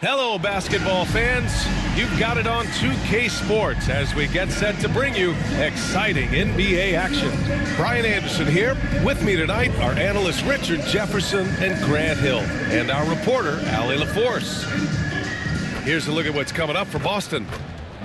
Hello, basketball fans. You've got it on 2K Sports as we get set to bring you exciting NBA action. Brian Anderson here. With me tonight are analysts Richard Jefferson and Grant Hill, and our reporter, Allie LaForce. Here's a look at what's coming up for Boston.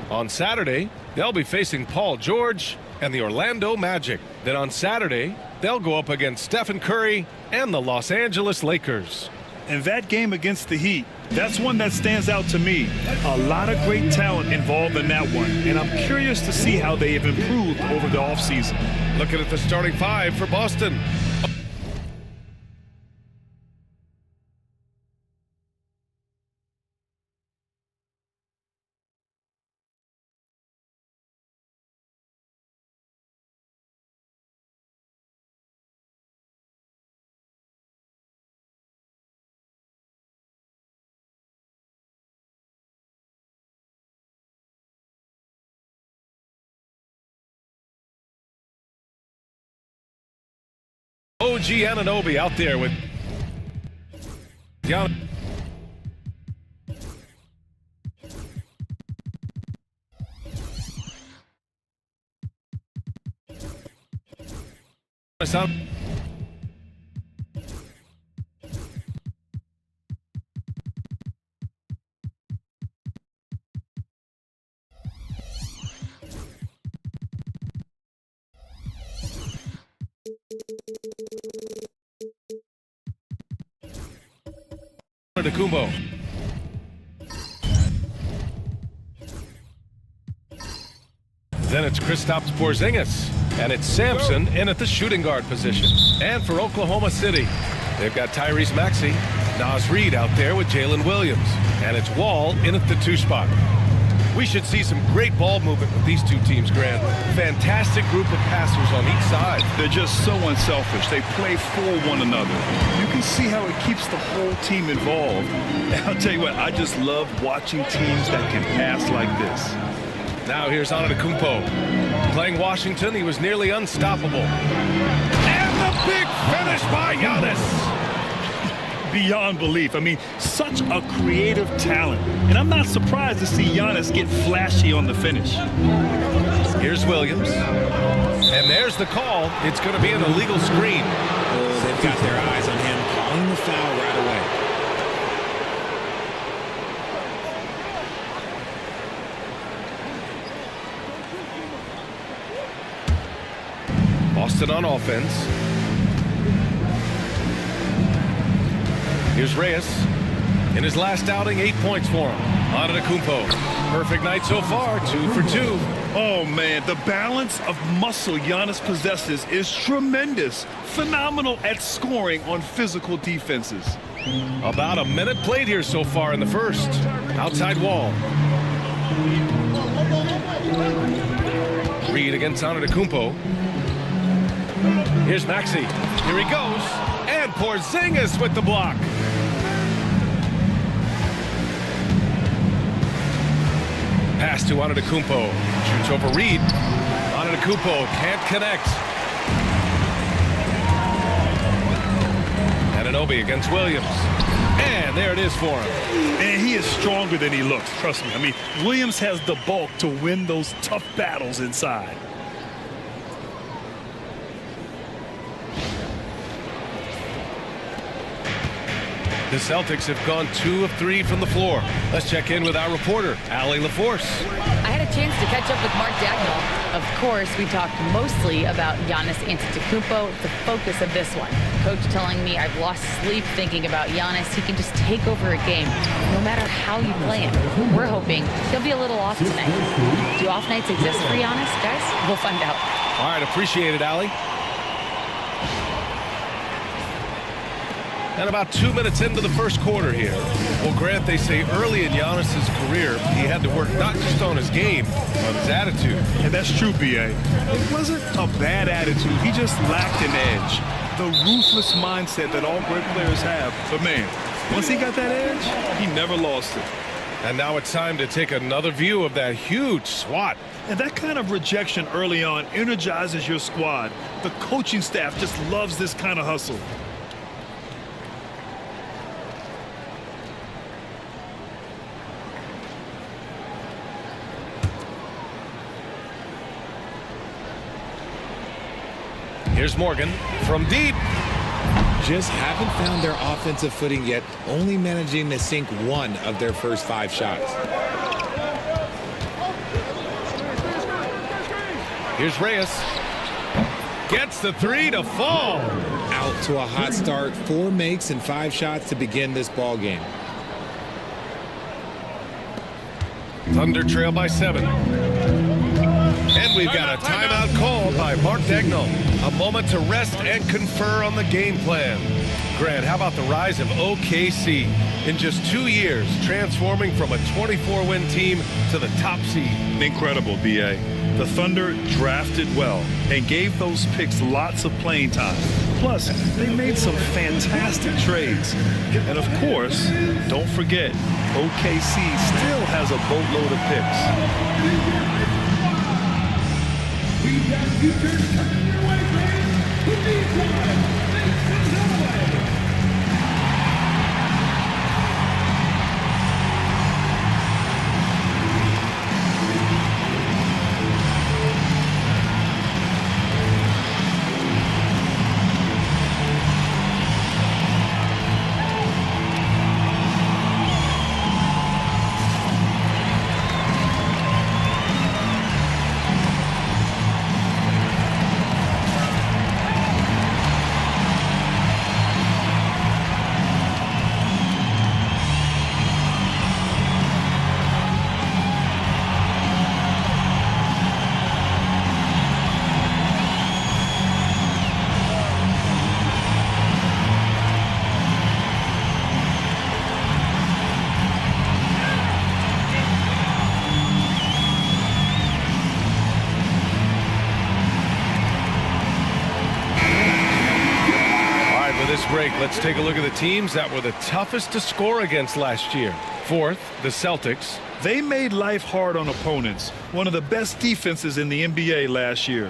On Saturday, they'll be facing Paul George and the Orlando Magic. Then on Saturday, they'll go up against Stephen Curry and the Los Angeles Lakers. And that game against the Heat, that's one that stands out to me. A lot of great talent involved in that one, and I'm curious to see how they have improved over the offseason. Looking at the starting five for Boston. OG Anunoby out there with Giannis. Out. Kumbo. Then it's Kristaps Porzingis, and it's Sampson in at the shooting guard position. And for Oklahoma City, they've got Tyrese Maxey, Naz Reid out there with Jalen Williams, and it's Wall in at the 2 spot. We should see some great ball movement with these two teams, Grant. Fantastic group of passers on each side. They're just so unselfish. They play for one another. You can see how it keeps the whole team involved. And I'll tell you what, I just love watching teams that can pass like this. Now here's Antetokounmpo. Playing Washington, he was nearly unstoppable. And the big finish by Giannis. Beyond belief. I mean, such a creative talent. And I'm not surprised to see Giannis get flashy on the finish. Here's Williams. And there's the call. It's going to be an illegal screen. Oh, they've got their eyes on him, calling the foul right away. Boston on offense. Here's Reyes. In his last outing, 8 points for him. Antetokounmpo. Perfect night so far, 2 for 2. Oh, man, the balance of muscle Giannis possesses is tremendous. Phenomenal at scoring on physical defenses. About a minute played here so far in the first. Outside Wall. Reid against Antetokounmpo. Here's Maxey. Here he goes. And Porzingis with the block. Pass to Antetokounmpo. Shoots over Reid. Antetokounmpo can't connect. Anunoby against Williams. And there it is for him. Man, he is stronger than he looks. Trust me. I mean, Williams has the bulk to win those tough battles inside. The Celtics have gone 2 of 3 from the floor. Let's check in with our reporter, Allie LaForce. I had a chance to catch up with Mark Dagnall. Of course, we talked mostly about Giannis Antetokounmpo, the focus of this one. Coach telling me I've lost sleep thinking about Giannis. He can just take over a game, no matter how you play him. We're hoping he'll be a little off tonight. Do off nights exist for Giannis, guys? We'll find out. All right, appreciate it, Allie. And about 2 minutes into the first quarter here. Well, Grant, they say early in Giannis' career, he had to work not just on his game, but his attitude. And that's true, B.A. It wasn't a bad attitude. He just lacked an edge. The ruthless mindset that all great players have. But, man, once he got that edge, he never lost it. And now it's time to take another view of that huge swat. And that kind of rejection early on energizes your squad. The coaching staff just loves this kind of hustle. Here's Morgan from deep. Just haven't found their offensive footing yet, only managing to sink one of their first 5 shots. Here's Reyes. Gets the 3 to fall. Out to a hot start, 4 makes and 5 shots to begin this ball game. Thunder trail by 7. And we've got a timeout called by Mark Daigneault. A moment to rest and confer on the game plan. Grant, how about the rise of OKC? In just 2 years, transforming from a 24-win team to the top seed. Incredible, B.A. The Thunder drafted well and gave those picks lots of playing time. Plus, they made some fantastic trades. And of course, don't forget, OKC still has a boatload of picks. We've got futures coming your way, man. Who needs one? Make some noise. This break, let's take a look at the teams that were the toughest to score against last year. Fourth, the Celtics. They made life hard on opponents, one of the best defenses in the NBA last year.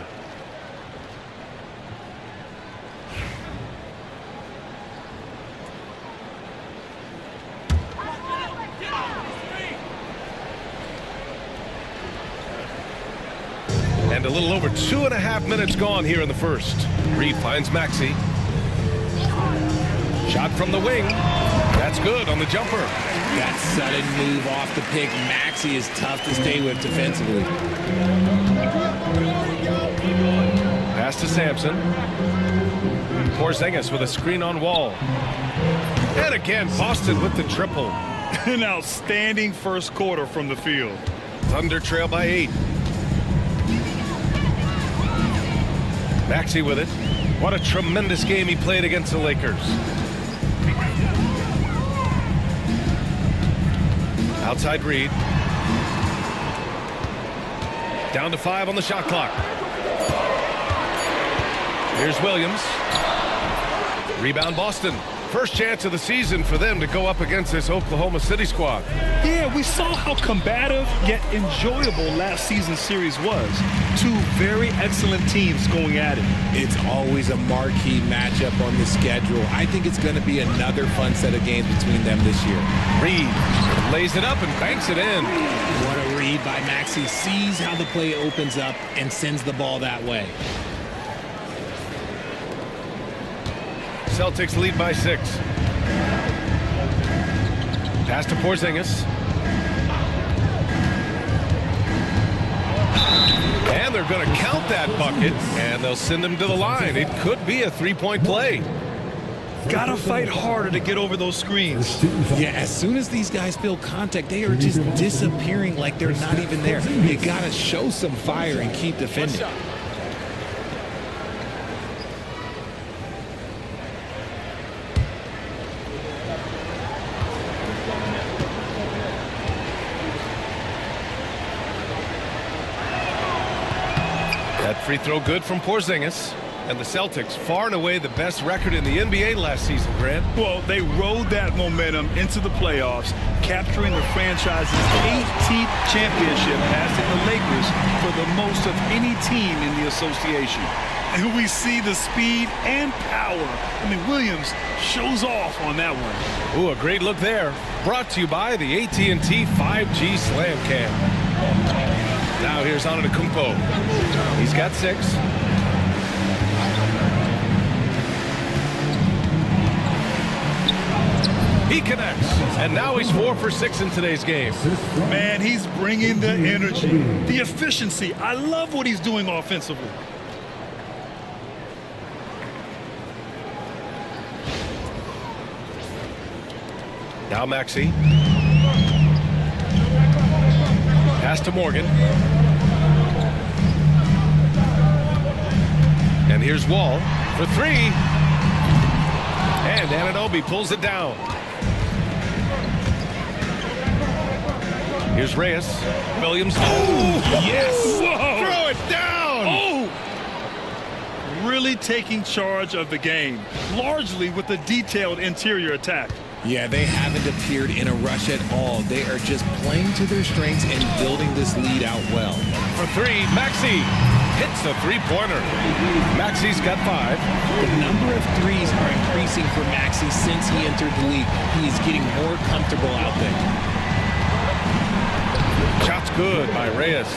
And a little over 2.5 minutes gone here in the first. Reed finds Maxey. Shot from the wing. That's good on the jumper. That sudden move off the pick, Maxey is tough to stay with defensively. Pass to Sampson. Porzingis with a screen on Wall. And again, Boston with the triple. An outstanding first quarter from the field. Thunder trail by 8. Maxey with it. What a tremendous game he played against the Lakers. Outside Reed. Down to 5 on the shot clock. Here's Williams. Rebound Boston. First chance of the season for them to go up against this Oklahoma City squad. Yeah, we saw how combative yet enjoyable last season's series was. 2 very excellent teams going at it. It's always a marquee matchup on the schedule. I think it's going to be another fun set of games between them this year. Reed lays it up and banks it in. What a read by Maxey. Sees how the play opens up and sends the ball that way. Celtics lead by 6. Pass to Porzingis. And they're going to count that bucket, and they'll send him to the line. It could be a 3-point play. Gotta fight harder to get over those screens. Yeah, as soon as these guys feel contact, they are just disappearing like they're not even there. You gotta show some fire and keep defending. That free throw good from Porzingis. And the Celtics, far and away the best record in the NBA last season, Grant. Well, they rode that momentum into the playoffs, capturing the franchise's 18th championship, passing the Lakers for the most of any team in the association. And we see the speed and power. I mean, Williams shows off on that one. Ooh, a great look there. Brought to you by the AT&T 5G Slam Cam. Now here's Antetokounmpo. He's got 6. He connects, and now he's 4 for 6 in today's game. Man, he's bringing the energy, the efficiency. I love what he's doing offensively. Now Maxey. Pass to Morgan. And here's Wall for 3. And Anunoby pulls it down. Here's Reyes. Williams. Oh, yes. Whoa. Throw it down. Oh! Really taking charge of the game, largely with a detailed interior attack. Yeah, they haven't appeared in a rush at all. They are just playing to their strengths and building this lead out well. For 3, Maxey hits a three-pointer. Maxey's got 5. The number of threes are increasing for Maxey since he entered the league. He is getting more comfortable out there. Shot's good by Reyes.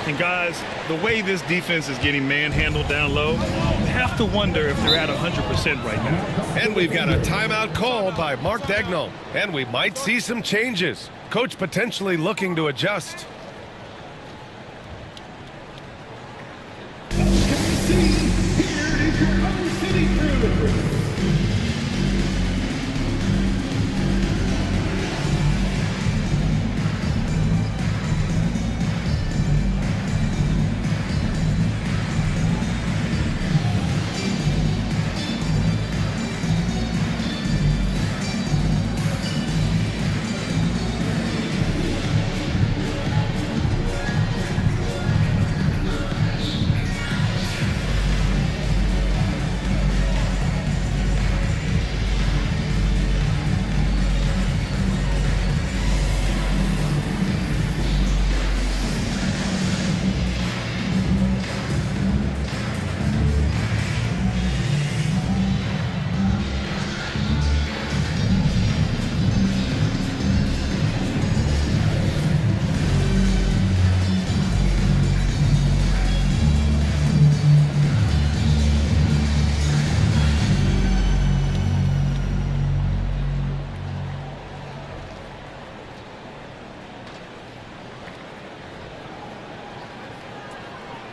And guys, the way this defense is getting manhandled down low, you have to wonder if they're at 100% right now. And we've got a timeout called by Mark Daigneault. And we might see some changes. Coach potentially looking to adjust. KC, here is your Own City crew.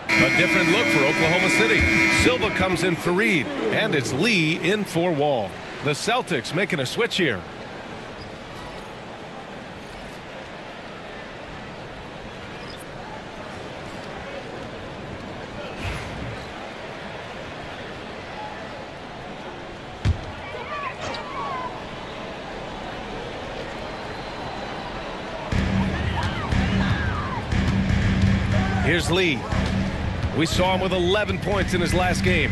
A different look for Oklahoma City. Silva comes in for Reed, and it's Lee in for Wall. The Celtics making a switch here. Here's Lee. We saw him with 11 points in his last game.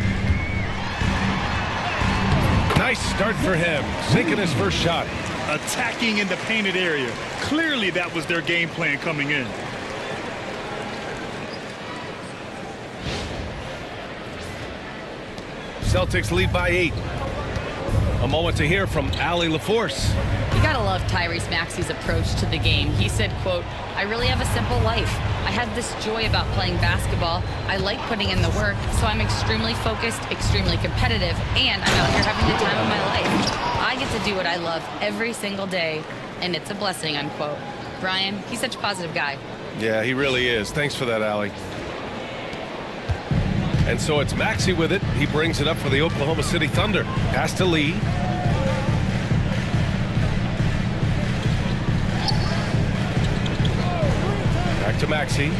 Nice start for him, sinking his first shot. Attacking in the painted area. Clearly that was their game plan coming in. Celtics lead by 8. A moment to hear from Allie LaForce. You gotta love Tyrese Maxey's approach to the game. He said, quote, "I really have a simple life. I have this joy about playing basketball. I like putting in the work, so I'm extremely focused, extremely competitive, and I'm out here having the time of my life. I get to do what I love every single day, and it's a blessing," unquote. Brian, he's such a positive guy. Yeah, he really is. Thanks for that, Allie. And so it's Maxey with it. He brings it up for the Oklahoma City Thunder. Pass to Lee. Back to Maxey.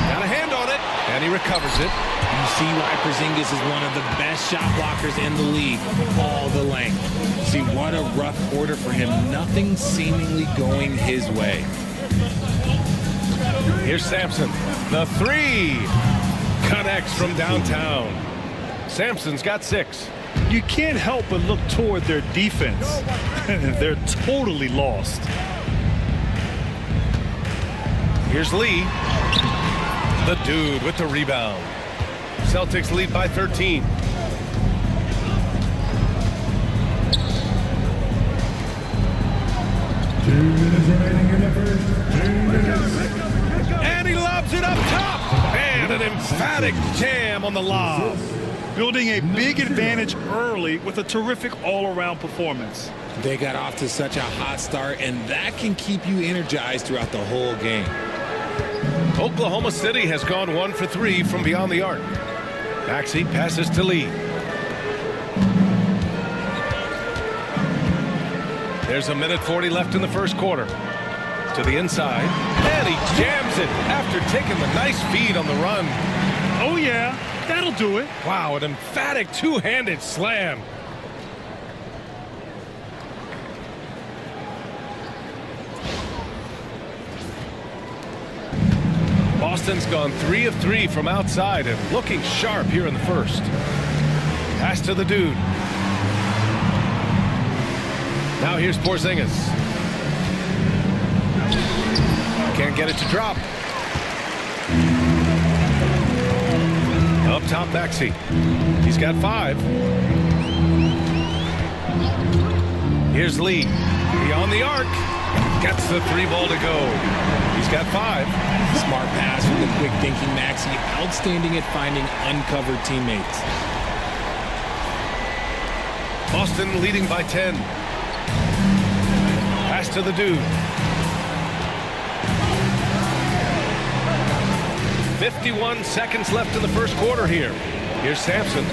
Got a hand on it, and he recovers it. You see why Porzingis is one of the best shot blockers in the league, all the length. See, what a rough quarter for him. Nothing seemingly going his way. Here's Sampson. The 3 connects from downtown. Sampson's got 6. You can't help but look toward their defense. They're totally lost. Here's Lee. The dude with the rebound. Celtics lead by 13. And he lobs it up top. And an emphatic jam on the lob. building a big advantage early with a terrific all-around performance. They got off to such a hot start, and that can keep you energized throughout the whole game. Oklahoma City has gone 1 for 3 from beyond the arc. Maxey passes to Lee. There's 1:40 left in the first quarter. To the inside, and he jams it after taking the nice feed on the run. Oh, yeah, that'll do it. Wow, an emphatic two-handed slam. Boston's gone 3 of 3 from outside and looking sharp here in the first. Pass to the dude. Now here's Porzingis. Can't get it to drop. Up top, Maxey. He's got 5. Here's Lee. Beyond the arc. Gets the 3 ball to go. He's got 5. Smart pass from the quick thinking Maxey. Outstanding at finding uncovered teammates. Boston leading by 10. Pass to the dude. 51 seconds left in the first quarter here. Here's Sampson.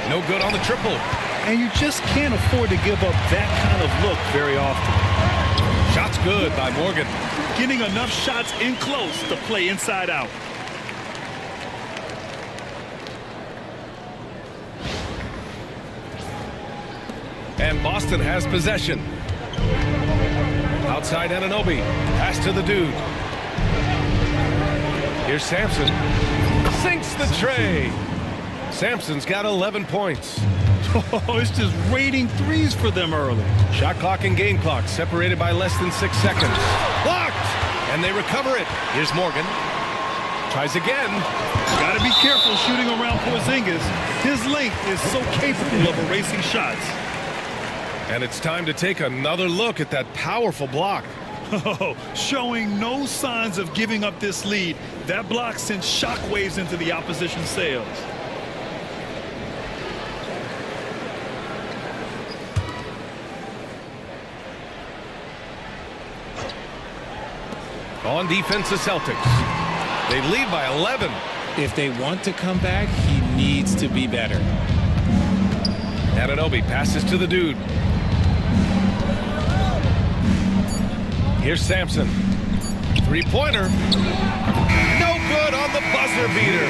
No good on the triple. And you just can't afford to give up that kind of look very often. Shot's good by Morgan. Getting enough shots in close to play inside out. And Boston has possession. Outside Anunoby. Pass to the dude. Here's Sampson. Sinks the tray. Sampson's got 11 points. Oh, it's just raining threes for them early. Shot clock and game clock separated by less than 6 seconds. Blocked! And they recover it. Here's Morgan. Tries again. Got to be careful shooting around Porzingis. His length is so capable of erasing shots. And it's time to take another look at that powerful block. Oh, showing no signs of giving up this lead. That block sent shockwaves into the opposition's sails. On defense, the Celtics. They lead by 11. If they want to come back, he needs to be better. Anunoby passes to the dude. Here's Sampson. Three-pointer. No good on the buzzer beater.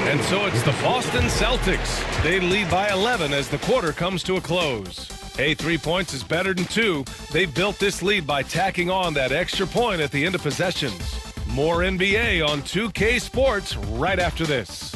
And so it's the Boston Celtics. They lead by 11 as the quarter comes to a close. Hey, 3 points is better than 2. They've built this lead by tacking on that extra point at the end of possessions. More NBA on 2K Sports right after this.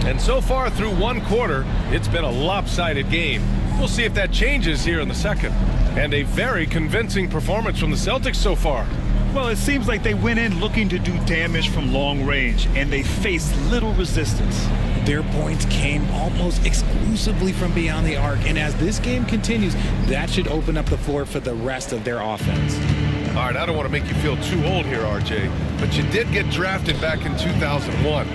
And so far through one quarter, it's been a lopsided game. We'll see if that changes here in the second. And a very convincing performance from the Celtics so far. Well, it seems like they went in looking to do damage from long range, and they faced little resistance. Their points came almost exclusively from beyond the arc, and as this game continues, that should open up the floor for the rest of their offense. All right, I don't want to make you feel too old here, RJ, but you did get drafted back in 2001.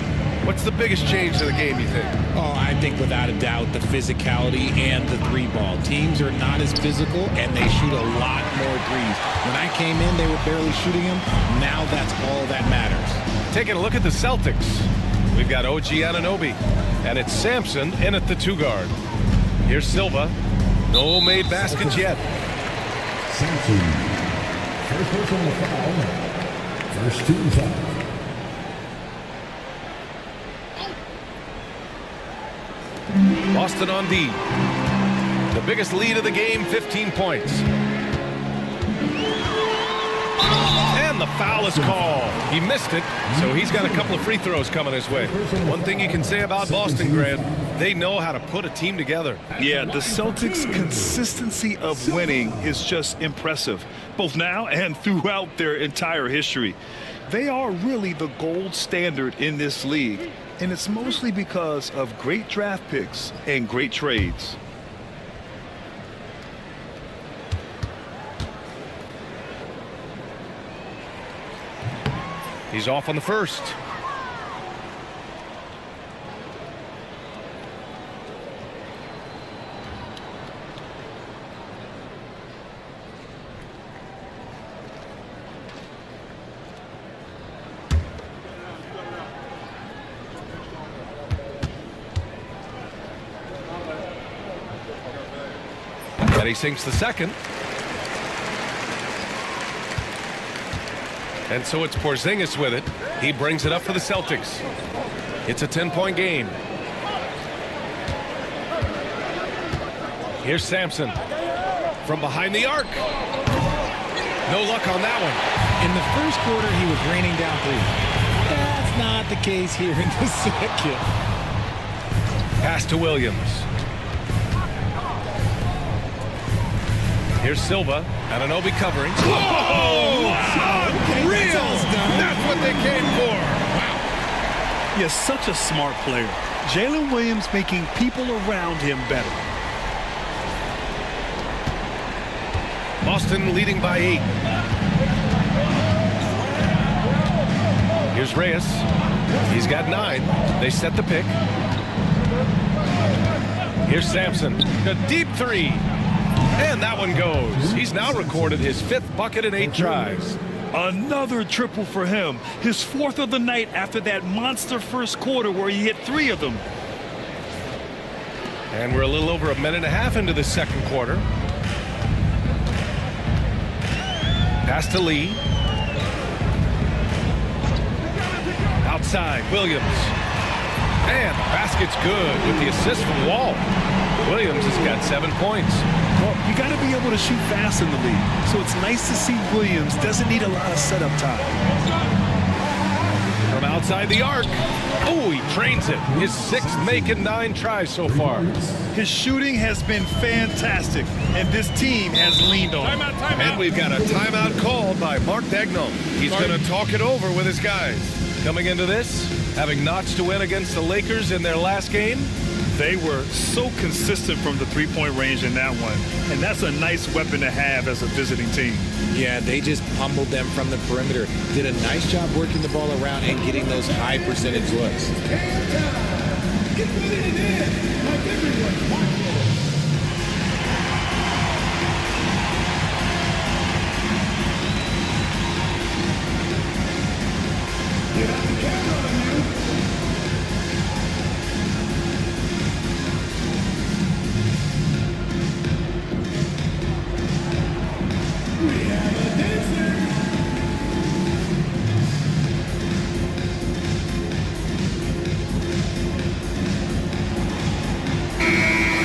What's the biggest change to the game, you think? Oh, I think without a doubt the physicality and the 3-ball. Teams are not as physical, and they shoot a lot more threes. When I came in, they were barely shooting them. Now that's all that matters. Taking a look at the Celtics. We've got OG Anunoby, and it's Sampson in at the 2-guard. Here's Silva. No made baskets yet. Sampson. First personal foul. First team foul. Boston on D. The biggest lead of the game, 15 points. And the foul is called. He missed it, so he's got a couple of free throws coming his way. One thing you can say about Boston, Grant, they know how to put a team together. Yeah, the Celtics' consistency of winning is just impressive, both now and throughout their entire history. They are really the gold standard in this league, and it's mostly because of great draft picks and great trades. He's off on the first. And he sinks the second. And so it's Porzingis with it. He brings it up for the Celtics. It's a 10-point game. Here's Sampson from behind the arc. No luck on that one. In the first quarter, he was raining down threes. That's not the case here in the second. Pass to Williams. Here's Silva. Anunoby covering. Oh, Real! That's what they came for. Wow. He's such a smart player. Jalen Williams making people around him better. Boston leading by 8. Here's Reyes. He's got 9. They set the pick. Here's Sampson. A deep three. And that one goes. He's now recorded his 5th bucket in 8 tries. Another triple for him. His 4th of the night after that monster first quarter where he hit 3 of them. And we're a little over a minute and a half into the second quarter. Pass to Lee. Outside, Williams. And the basket's good with the assist from Wall. Williams has got 7 points. Well, you got to be able to shoot fast in the league. So it's nice to see Williams doesn't need a lot of setup time. From outside the arc. Oh, he trains it. His 6th make in 9 tries so far. His shooting has been fantastic, and this team has leaned on him. Timeout. And we've got a timeout called by Mark Daigneault. He's going to talk it over with his guys. Coming into this, having notched to win against the Lakers in their last game. They were so consistent from the three-point range in that one, and that's a nice weapon to have as a visiting team. Yeah, they just pummeled them from the perimeter. Did a nice job working the ball around and getting those high percentage looks. Get ready to dance like everyone watching. Get out the camera on you. We have a dancer.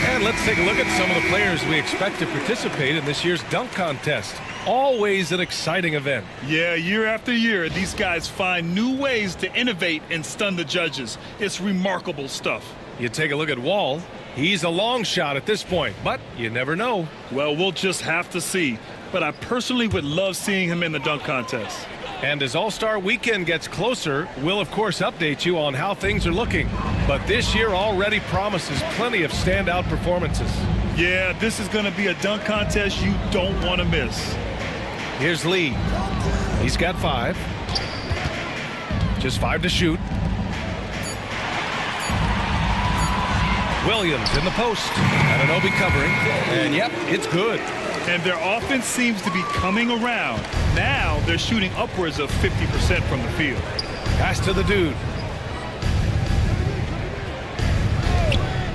And let's take a look at some of the players we expect to participate in this year's dunk contest. Always an exciting event. Yeah, year after year, these guys find new ways to innovate and stun the judges. It's remarkable stuff. You take a look at Wall. He's a long shot at this point, but you never know. Well, we'll just have to see. But I personally would love seeing him in the dunk contest. And as All-Star Weekend gets closer, we'll of course update you on how things are looking. But this year already promises plenty of standout performances. Yeah, this is going to be a dunk contest you don't want to miss. Here's Lee. He's got 5. Just 5 to shoot. Williams in the post. Anunoby covering. And yep, it's good. And their offense seems to be coming around. Now they're shooting upwards of 50% from the field. Pass to the dude.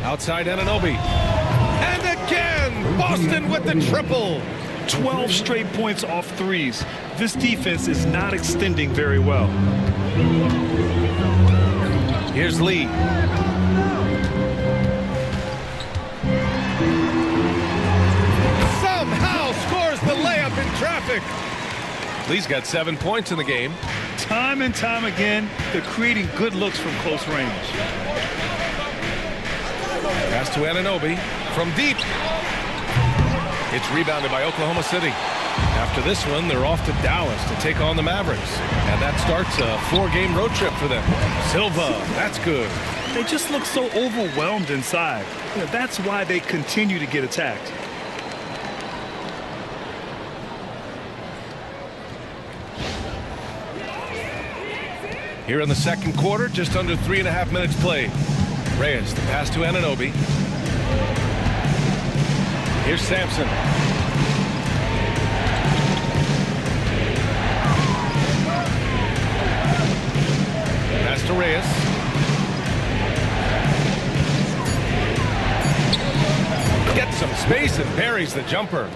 Outside Anunoby. And again, Boston with the triple. 12 straight points off threes. This defense is not extending very well. Here's Lee. Somehow scores the layup in traffic. Lee's got 7 points in the game. Time and time again, they're creating good looks from close range. Pass to Anunoby from deep. It's rebounded by Oklahoma City. After this one, they're off to Dallas to take on the Mavericks. And that starts a 4-game road trip for them. Silva, that's good. They just look so overwhelmed inside. You know, that's why they continue to get attacked. Here in the second quarter, just under 3.5 minutes played. Reyes, the pass to Anunoby. Here's Sampson. Pass to Reyes. Gets some space and buries the jumper.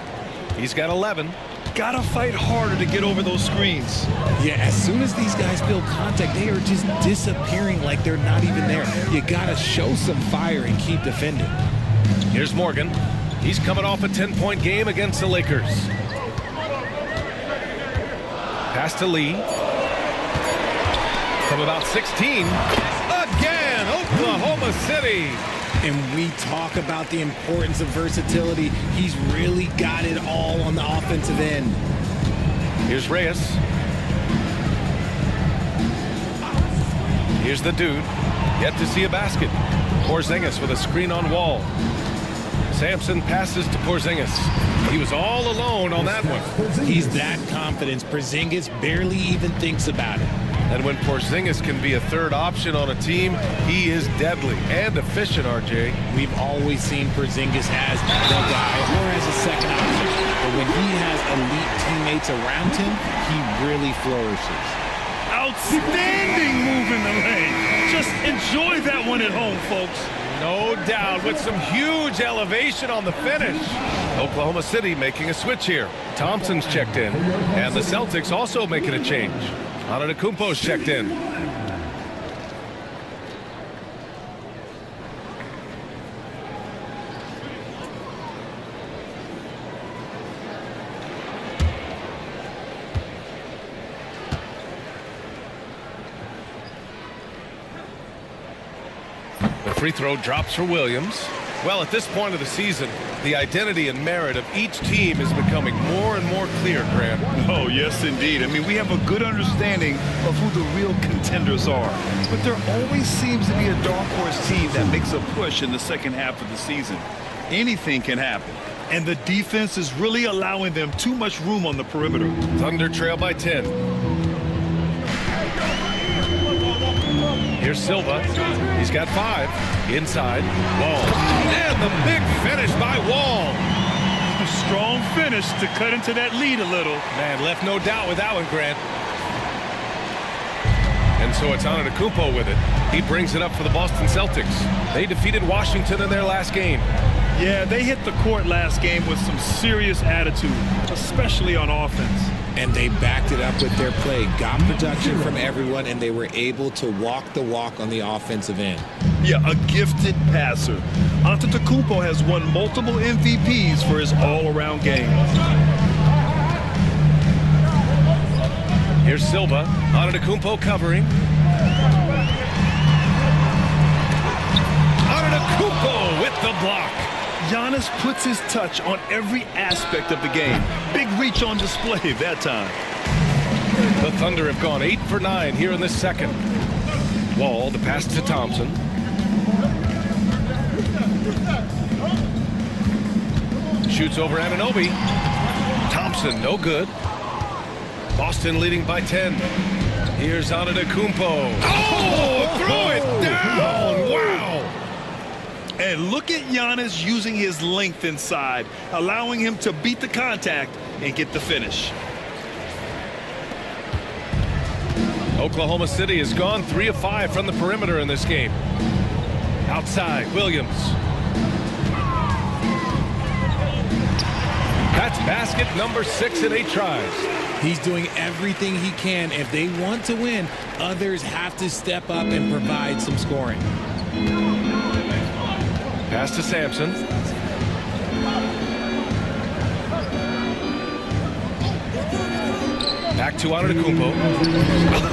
He's got 11. Gotta fight harder to get over those screens. Yeah, as soon as these guys feel contact, they are just disappearing like they're not even there. You gotta show some fire and keep defending. Here's Morgan. He's coming off a 10-point game against the Lakers. Pass to Lee. From about 16. Again, Oklahoma City. And we talk about the importance of versatility. He's really got it all on the offensive end. Here's Reyes. Here's the dude. Yet to see a basket. Porzingis with a screen on Wall. Sampson passes to Porzingis. He was all alone on that one. He's that confident. Porzingis barely even thinks about it. And when Porzingis can be a third option on a team, he is deadly and efficient, RJ. We've always seen Porzingis as the guy or as a second option. But when he has elite teammates around him, he really flourishes. Outstanding move in the lane. Just enjoy that one at home, folks. No doubt, with some huge elevation on the finish. Oklahoma City making a switch here. Thompson's checked in. And the Celtics also making a change. Antetokounmpo's checked in. The free throw drops for Williams. Well, at this point of the season, the identity and merit of each team is becoming more and more clear, Grant. Oh, yes, indeed. I mean, we have a good understanding of who the real contenders are. But there always seems to be a dark horse team that makes a push in the second half of the season. Anything can happen. And the defense is really allowing them too much room on the perimeter. Thunder trail by 10. Here's Silva. He's got 5. Inside. Wall. And the big finish by Wall. A strong finish to cut into that lead a little. Man, left no doubt with that one, Grant. And so it's Antetokounmpo with it. He brings it up for the Boston Celtics. They defeated Washington in their last game. Yeah, they hit the court last game with some serious attitude, especially on offense. And they backed it up with their play, got production from everyone, and they were able to walk the walk on the offensive end. Yeah, a gifted passer. Antetokounmpo has won multiple MVPs for his all-around game. Here's Silva. Antetokounmpo covering. Antetokounmpo with the block. Giannis puts his touch on every aspect of the game. Big reach on display that time. The Thunder have gone 8 for 9 here in this second. Wall, the pass to Thompson. Shoots over Anunoby. Thompson, no good. Boston leading by 10. Here's Antetokounmpo. Oh, throw it down. Wow. And look at Giannis using his length inside, allowing him to beat the contact and get the finish. Oklahoma City has gone 3 of 5 from the perimeter in this game. Outside, Williams. That's basket number 6 in 8 tries. He's doing everything he can. If they want to win, others have to step up and provide some scoring. Pass to Sampson. Back to Antetokounmpo.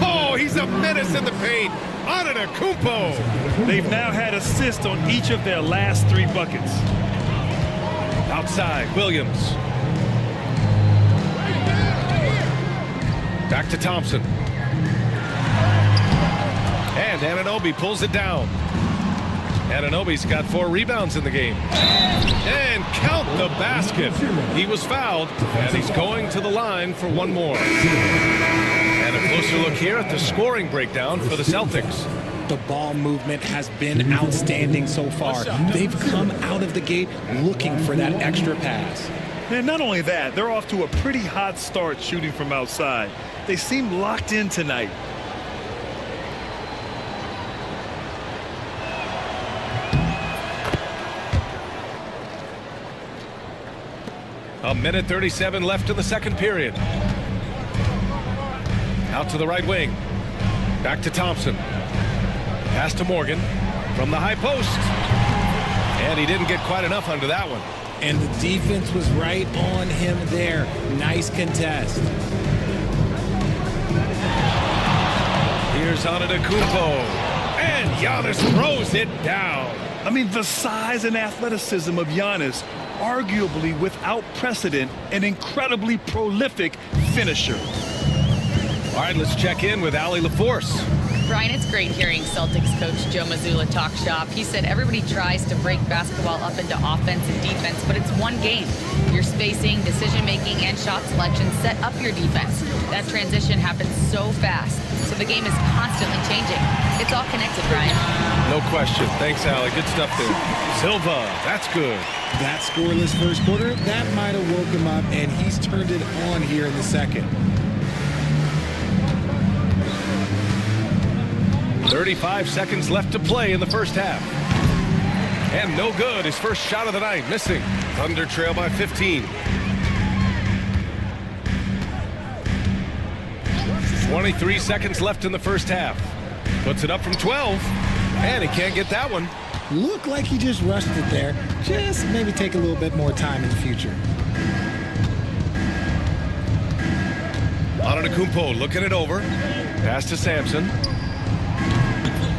Oh, he's a menace in the paint. Antetokounmpo. They've now had assists on each of their last 3 buckets. Outside, Williams. Back to Thompson. And Anunoby pulls it down. Anunoby's got 4 rebounds in the game. And count the basket. He was fouled, and he's going to the line for one more. And a closer look here at the scoring breakdown for the Celtics. The ball movement has been outstanding so far. They've come out of the gate looking for that extra pass. And not only that, they're off to a pretty hot start shooting from outside. They seem locked in tonight. A minute 37 left in the second period. Out to the right wing. Back to Thompson. Pass to Morgan from the high post. And he didn't get quite enough under that one. And the defense was right on him there. Nice contest. Here's Antetokounmpo. And Giannis throws it down. I mean, the size and athleticism of Giannis, arguably without precedent, an incredibly prolific finisher. All right, let's check in with Allie LaForce. Brian, it's great hearing Celtics coach Joe Mazzulla talk shop. He said everybody tries to break basketball up into offense and defense, but it's one game. Your spacing, decision-making, and shot selection set up your defense. That transition happens so fast, so the game is constantly changing. It's all connected, Brian. No question. Thanks, Allie. Good stuff there. Silva, that's good. That scoreless first quarter, that might have woke him up, and he's turned it on here in the second. 35 seconds left to play in the first half. And no good. His first shot of the night, missing. Thunder trail by 15. 23 seconds left in the first half. Puts it up from 12. And he can't get that one. Looked like he just rushed it there. Just maybe take a little bit more time in the future. Antetokounmpo looking it over. Pass to Sampson.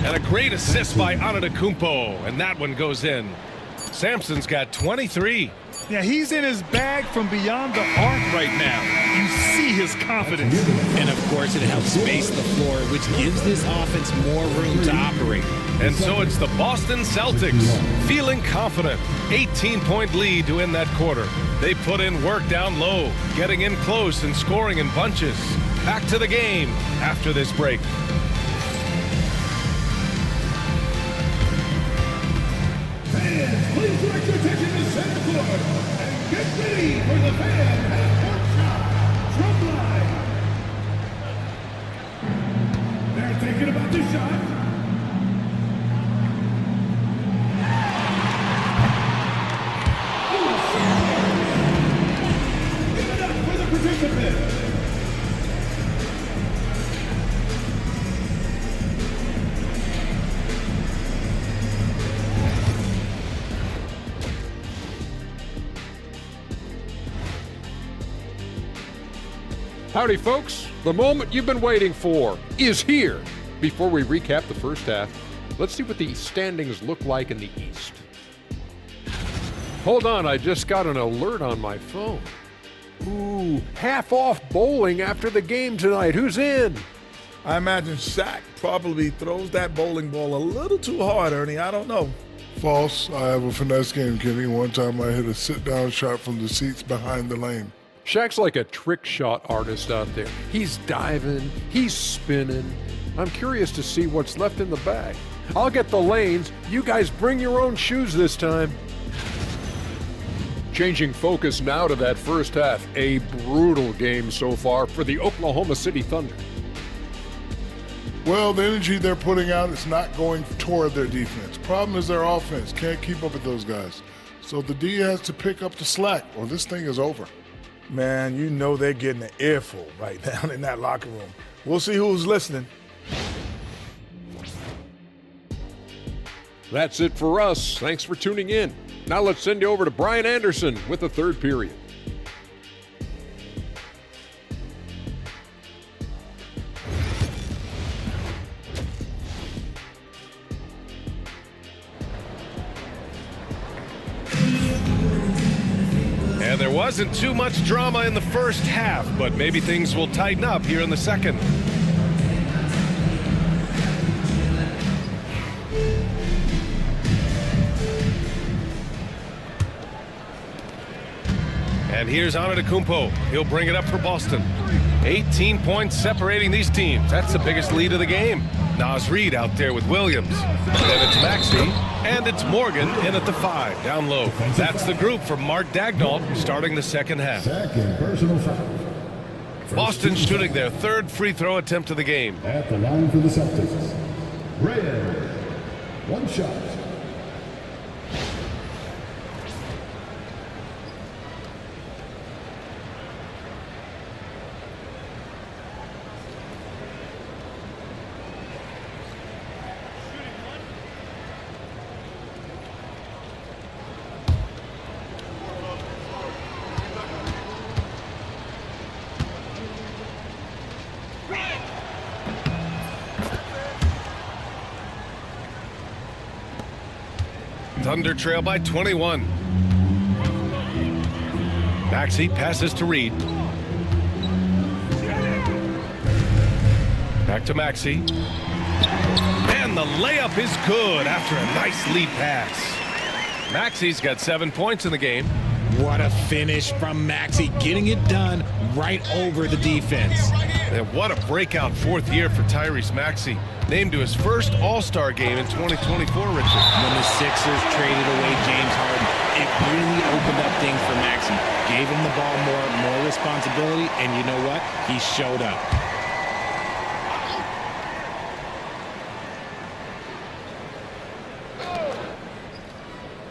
And a great assist by Antetokounmpo, and that one goes in. Sampson's got 23. Yeah, he's in his bag from beyond the arc right now. You see his confidence. And, of course, it helps space the floor, which gives this offense more room to operate. And so it's the Boston Celtics feeling confident. 18-point lead to end that quarter. They put in work down low, getting in close and scoring in bunches. Back to the game after this break. Fans, please direct your attention to center court and get ready for the fan half-court shot. Drum line. They're thinking about the shot. Give it up for the participants. Howdy, folks. The moment you've been waiting for is here. Before we recap the first half, let's see what the standings look like in the East. Hold on, I just got an alert on my phone. Ooh, half off bowling after the game tonight. Who's in? I imagine Shaq probably throws that bowling ball a little too hard, Ernie. I don't know. False. I have a finesse game, Kenny. One time I hit a sit-down shot from the seats behind the lane. Shaq's like a trick shot artist out there. He's diving, he's spinning. I'm curious to see what's left in the bag. I'll get the lanes. You guys bring your own shoes this time. Changing focus now to that first half. A brutal game so far for the Oklahoma City Thunder. Well, the energy they're putting out is not going toward their defense. Problem is their offense. Can't keep up with those guys. So the D has to pick up the slack or this thing is over. Man, you know they're getting an earful right down in that locker room. We'll see who's listening. That's it for us. Thanks for tuning in. Now let's send you over to Brian Anderson with the third period. And there wasn't too much drama in the first half, but maybe things will tighten up here in the second. And here's Antetokounmpo. He'll bring it up for Boston. 18 points separating these teams. That's the biggest lead of the game. Nas Reed out there with Williams. Then it's Maxey, and it's Morgan in at the 5, down low. That's the group for Mark Daigneault starting the second half. Second personal foul. Boston shooting their 3rd free throw attempt of the game. At the line for the Celtics. Red. 1 shot. Thunder trail by 21. Maxey passes to Reed. Back to Maxey. And the layup is good after a nice lead pass. Maxey's got 7 points in the game. What a finish from Maxey, getting it done right over the defense. And what a breakout 4th year for Tyrese Maxey. Named to his first All-Star game in 2024, Richard. When the Sixers traded away James Harden, it really opened up things for Maxey. Gave him the ball more responsibility, and you know what? He showed up.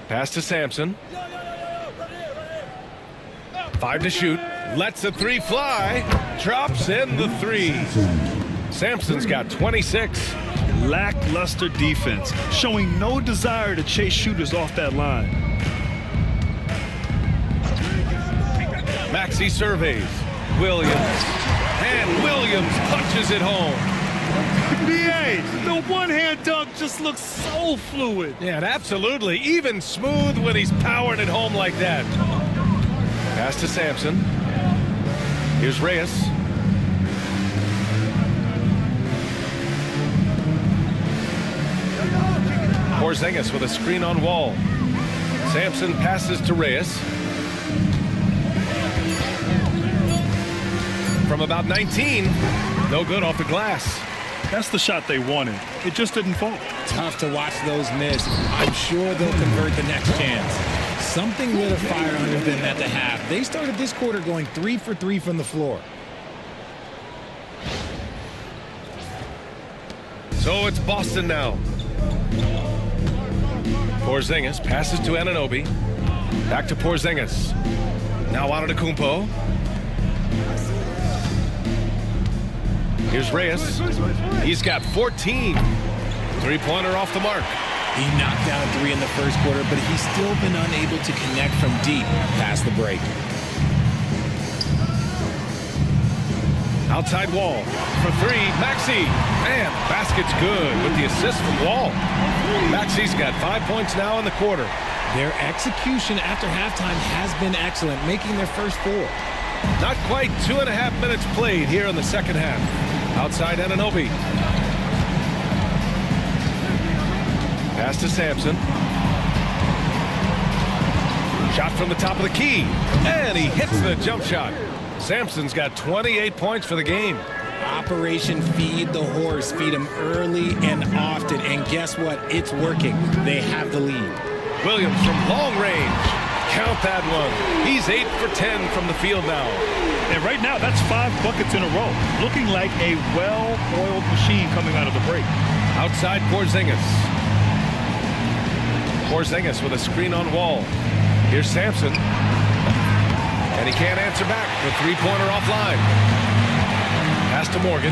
Pass to Sampson. 5 to shoot. Lets the 3 fly. Drops in the 3. Sampson's got 26. Lackluster defense, showing no desire to chase shooters off that line. Maxey surveys. Williams. And Williams punches it home. BA, the one-hand dunk just looks so fluid. Yeah, absolutely. Even smooth when he's powering it home like that. Pass to Sampson. Here's Reyes. Porzingis with a screen on Wall. Sampson passes to Reyes. From about 19, no good off the glass. That's the shot they wanted. It just didn't fall. Tough to watch those miss. I'm sure they'll convert the next chance. Something lit a fire under them at the half. They started this quarter going 3 for 3 from the floor. So it's Boston now. Porzingis passes to Anunoby. Back to Porzingis. Now Antetokounmpo. Here's Reyes. He's got 14. 3-pointer off the mark. He knocked down a 3 in the first quarter, but he's still been unable to connect from deep past the break. Outside Wall for 3. Maxey. And the basket's good with the assist from Wall. Maxey's got 5 points now in the quarter. Their execution after halftime has been excellent, making their first 4. Not quite 2.5 minutes played here in the second half. Outside Anunoby. Pass to Sampson. Shot from the top of the key. And he hits the jump shot. Sampson's got 28 points for the game. Operation Feed the Horse. Feed him early and often. And guess what? It's working. They have the lead. Williams from long range. Count that one. He's 8 for 10 from the field now. And right now, that's 5 buckets in a row. Looking like a well-oiled machine coming out of the break. Outside Porzingis. Porzingis with a screen on Wall. Here's Sampson. And he can't answer back. The 3-pointer offline. Pass to Morgan.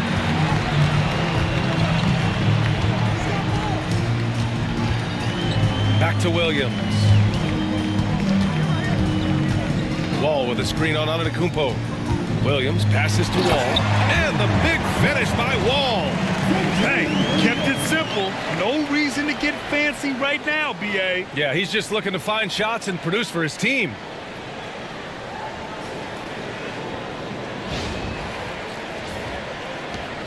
Back to Williams. Wall with a screen on Antetokounmpo. Williams passes to Wall. And the big finish by Wall. Hey, kept it simple. No reason to get fancy right now, B.A. Yeah, he's just looking to find shots and produce for his team.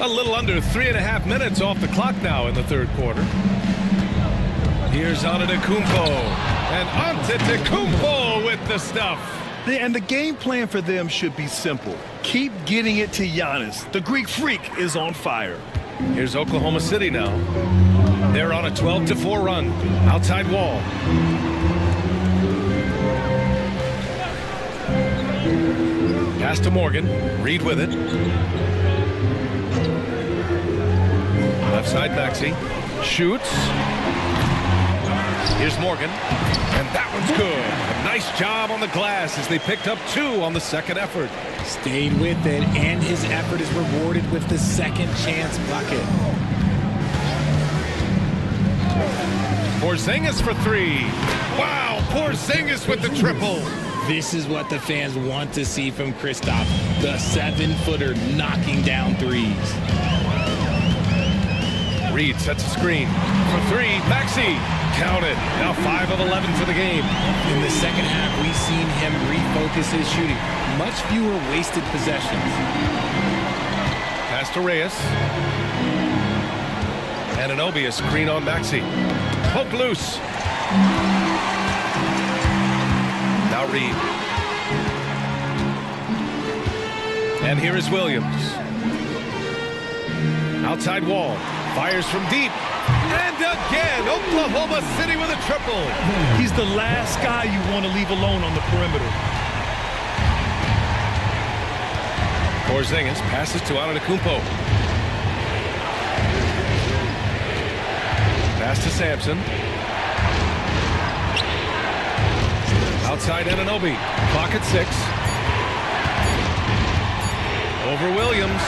A little under 3.5 minutes off the clock now in the third quarter. Here's Antetokounmpo. And Antetokounmpo with the stuff. And the game plan for them should be simple. Keep getting it to Giannis. The Greek freak is on fire. Here's Oklahoma City now. They're on a 12-4 run. Outside wall. Pass to Morgan. Reed with it. Left side Maxey. Shoots. Here's Morgan. And that one's good. A nice job on the glass as they picked up 2 on the second effort. Stayed with it, and his effort is rewarded with the second chance bucket. Porzingis for 3. Wow, Porzingis with the triple. This is what the fans want to see from Kristaps, the 7-footer knocking down threes. Reed sets a screen for 3. Maxey. Count it. Now 5 of 11 for the game. In the second half, we've seen him refocus his shooting. Much fewer wasted possessions. Pass to Reyes. Anunoby a screen on Maxey. Poke loose. Now Reed. And here is Williams. Outside wall. Fires from deep. And again, Oklahoma City with a triple. He's the last guy you want to leave alone on the perimeter. Porzingis passes to Antetokounmpo. Pass to Sampson. Outside Anunoby. Clock at 6. Over Williams.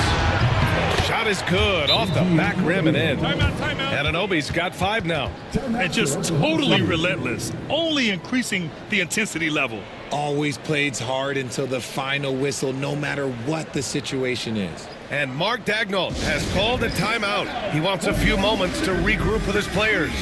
Shot is good. Off the back rim and in. Anunoby's got 5 now. And just totally relentless. Only increasing the intensity level. Always plays hard until the final whistle, no matter what the situation is. And Mark Daigneault has called a timeout. He wants a few moments to regroup with his players.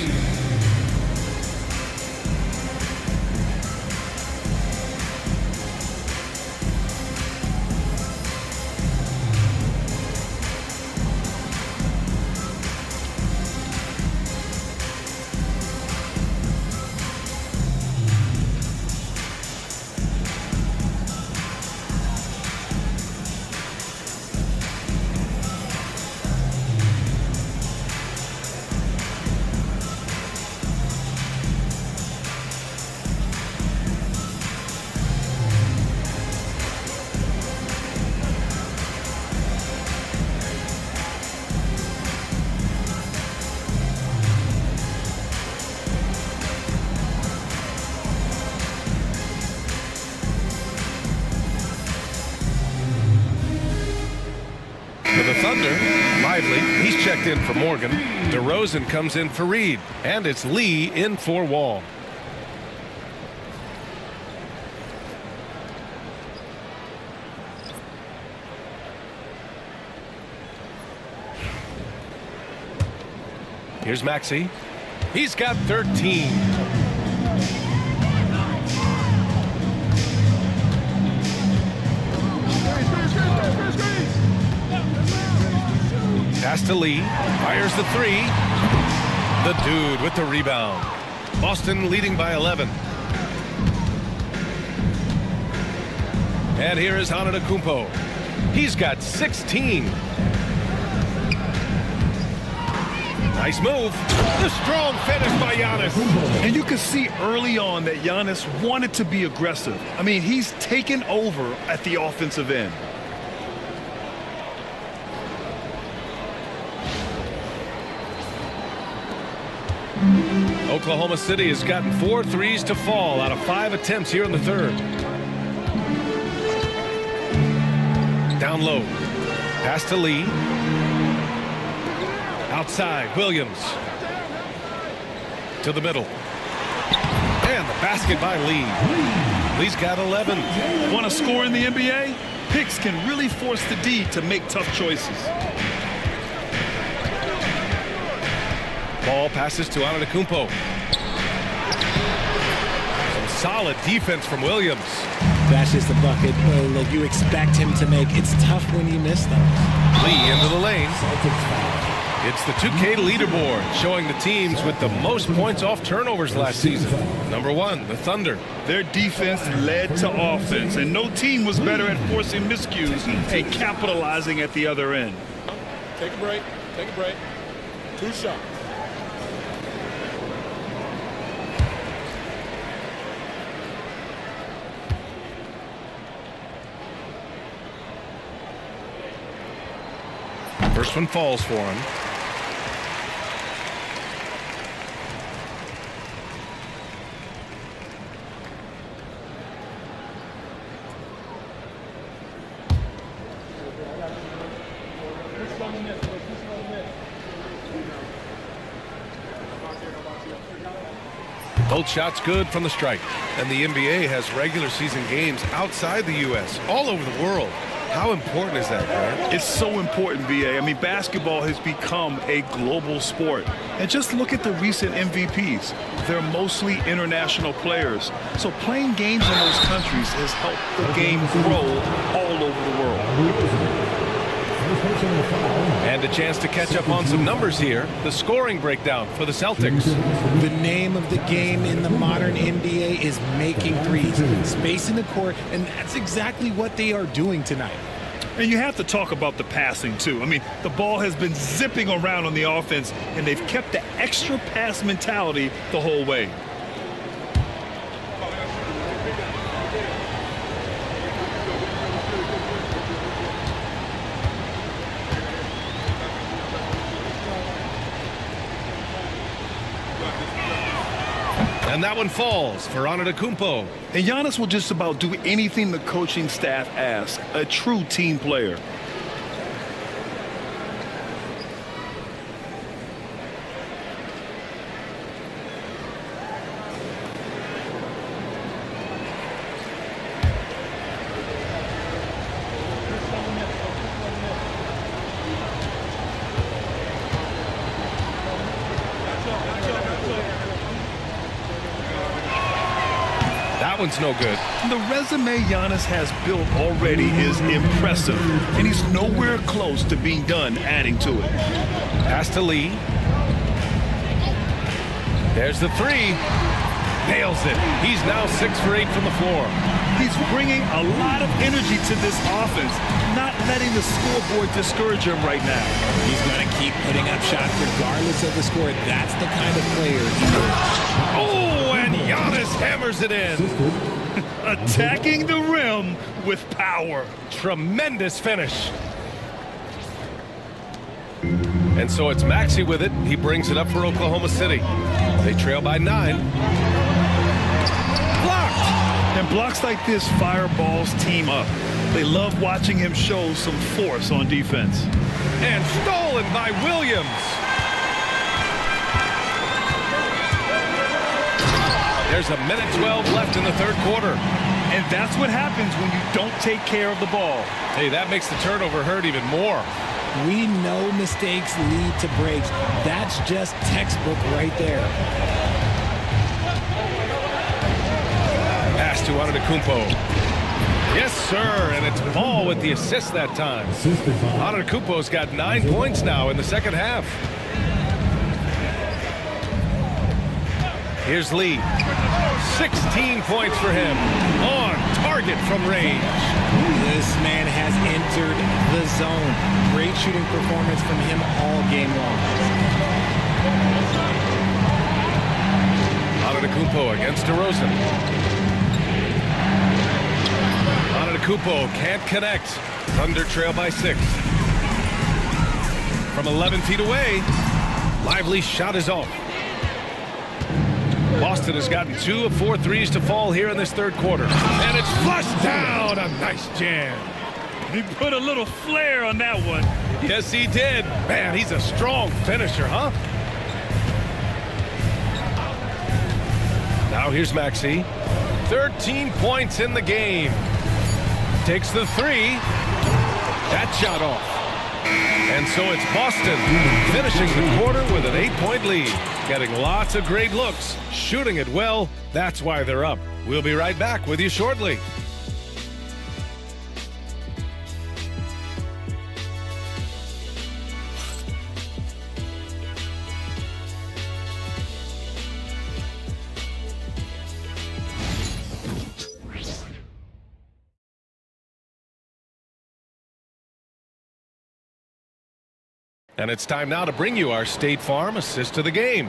For the Thunder, Lively, he's checked in for Morgan. DeRozan comes in for Reed. And it's Lee in for Wall. Here's Maxey. He's got 13. Pass to Lee. Fires the 3. The dude with the rebound. Boston leading by 11. And here is Antetokounmpo. He's got 16. Nice move. The strong finish by Giannis. And you can see early on that Giannis wanted to be aggressive. I mean, he's taken over at the offensive end. Oklahoma City has gotten 4 threes to fall out of 5 attempts here in the third. Down low. Pass to Lee. Outside, Williams. To the middle. And the basket by Lee. Lee's got 11. Want to score in the NBA? Picks can really force the D to make tough choices. Ball passes to Antetokounmpo. Some solid defense from Williams. That's just the bucket look you expect him to make. It's tough when you miss them. Lee into the lane. It's the 2K leaderboard showing the teams with the most points off turnovers last season. Number 1, the Thunder. Their defense led to offense, and no team was better at forcing miscues and capitalizing at the other end. Take a break. Take a break. 2 shots. First one falls for him. Both shots good from the strike. And the NBA has regular season games outside the U.S., all over the world. How important is that, Grant? It's so important, VA. I mean, basketball has become a global sport. And just look at the recent MVPs. They're mostly international players. So playing games in those countries has helped the game grow all over the world. And a chance to catch up on some numbers here. The scoring breakdown for the Celtics. The name of the game in the modern NBA is making threes, spacing the court, and that's exactly what they are doing tonight. And you have to talk about the passing, too. I mean, the ball has been zipping around on the offense, and they've kept the extra pass mentality the whole way. And that one falls for Antetokounmpo. And Giannis will just about do anything the coaching staff asks. A true team player. That one's no good. The resume Giannis has built already is impressive, and he's nowhere close to being done adding to it. Pass to Lee. There's the three. Nails it. He's now 6 for 8 from the floor. He's bringing a lot of energy to this offense, not letting the scoreboard discourage him right now. He's going to keep putting up shots regardless of the score. That's the kind of player he is. Oh, and Giannis hammers it in. Attacking the rim with power. Tremendous finish. And so it's Maxey with it. He brings it up for Oklahoma City. They trail by 9. Blocked. And blocks like this fire balls team up. They love watching him show some force on defense. And stolen by Williams. There's 1:12 left in the third quarter. And that's what happens when you don't take care of the ball. Hey, that makes the turnover hurt even more. We know mistakes lead to breaks. That's just textbook right there. Pass to Antetokounmpo. Yes, sir, and it's Ball with the assist that time. Antetokounmpo's got 9 points now in the second half. Here's Lee. 16 points for him. On target from range. This man has entered the zone. Great shooting performance from him all game long. Antetokounmpo against DeRozan. Antetokounmpo can't connect. Thunder trail by 6. From 11 feet away, Lively's shot is off. Boston has gotten 2 of 4 threes to fall here in this third quarter. And it's flushed down. A nice jam. He put a little flair on that one. Yes, he did. Man, he's a strong finisher, huh? Now here's Maxey. 13 points in the game. Takes the 3. That shot off. And so it's Boston finishing the quarter with an 8-point lead. Getting lots of great looks, shooting it well. That's why they're up. We'll be right back with you shortly. And it's time now to bring you our State Farm assist to the game.